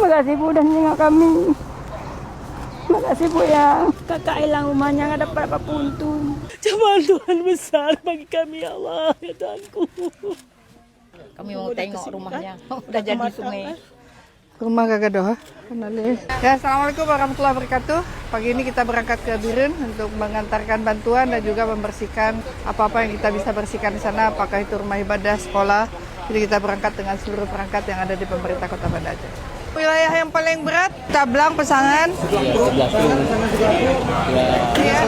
Terima kasih Bu dan jenguk kami. Terima kasih Bu ya. Kakak hilang rumahnya nggak dapat apapun tuh. Cobaan Tuhan besar bagi kami ya Allah, ya Tuhanku. Kami mau tengok rumahnya, udah jadi sungai. Rumah Gagadoh. Ya, assalamualaikum warahmatullahi wabarakatuh. Pagi ini kita berangkat ke Biren untuk mengantarkan bantuan dan juga membersihkan apa-apa yang kita bisa bersihkan di sana, apakah itu rumah ibadah, sekolah. Jadi kita berangkat dengan seluruh perangkat yang ada di pemerintah Kota Banda Aceh. Wilayah yang paling berat, Tablang, Pesangan. Ya.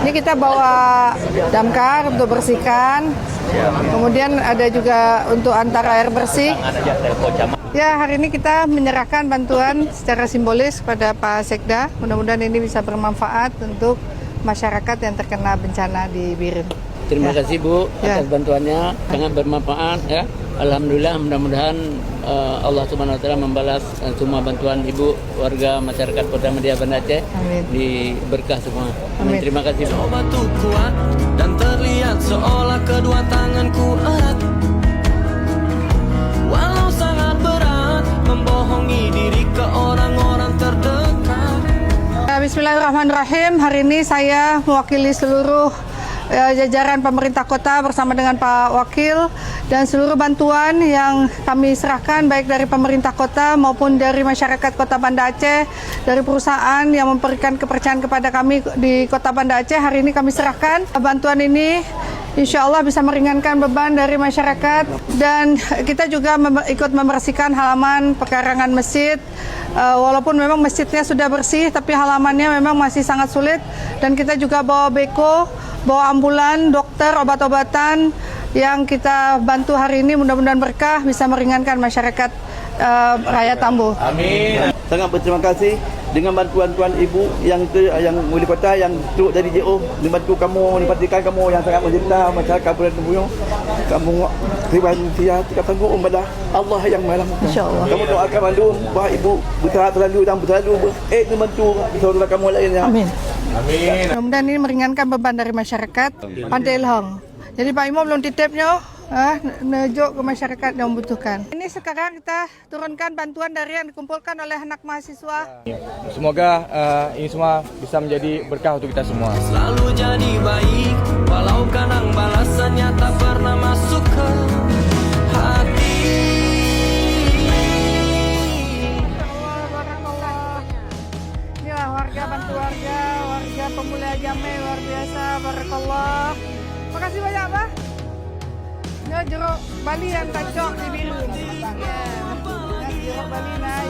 Ini kita bawa damkar untuk bersihkan. Kemudian ada juga untuk antar air bersih. Ya, hari ini kita menyerahkan bantuan secara simbolis kepada Pak Sekda. Mudah-mudahan ini bisa bermanfaat untuk masyarakat yang terkena bencana di Biren. Terima kasih Bu atas bantuannya, sangat bermanfaat ya. Alhamdulillah, mudah-mudahan Allah Subhanahu wa taala membalas semua bantuan Ibu, warga masyarakat Kota Media Banda Aceh. Amin. Di berkah semua. Amin. Terima kasih. Coba tuh kuat dan terlihat seolah kedua tanganku erat. Walau sangat berat membohongi diri ke orang-orang terdekat. Bismillahirrahmanirrahim. Hari ini saya mewakili seluruh jajaran pemerintah kota bersama dengan Pak Wakil dan seluruh bantuan yang kami serahkan baik dari pemerintah kota maupun dari masyarakat Kota Banda Aceh, dari perusahaan yang memberikan kepercayaan kepada kami di Kota Banda Aceh. Hari ini kami serahkan bantuan ini, insya Allah bisa meringankan beban dari masyarakat, dan kita juga ikut membersihkan halaman pekarangan masjid. Walaupun memang masjidnya sudah bersih, tapi halamannya memang masih sangat sulit, dan kita juga bawa beko, bawa ambulan, dokter, obat-obatan yang kita bantu hari ini. Mudah-mudahan berkah, bisa meringankan masyarakat rakyat Tambo. Amin. Sangat berterima kasih dengan bantuan Tuan Ibu yang wali kota yang turut dari JO membantu kamu, memperhatikan kamu yang sangat menderita masyarakat Pulau Buyung. Kamu ribuan sia tidak sanggup membalas Allah yang Maha Mulia. Insyaallah. Kamu doakan mandu bahawa Ibu bertahan selalu dan bertahan membantu saudara kamu lainnya. Amin. Amin. Mudah-mudahan ini meringankan beban dari masyarakat Pantai Ilhong. Jadi Pak Imo belum titipnya, nejuk ke masyarakat yang membutuhkan. Ini sekarang kita turunkan bantuan dari yang dikumpulkan oleh anak mahasiswa. Semoga ini semua bisa menjadi berkah untuk kita semua. Selalu jadi baik walau kadang balasannya tak pernah masuk ke hati. Inilah warga bantu warga Pemulia Jamai luar biasa, barakallah. Makasih banyak Pak. Ini jeruk Bali yang tak cok di biru. Ya, jeruk Bali nah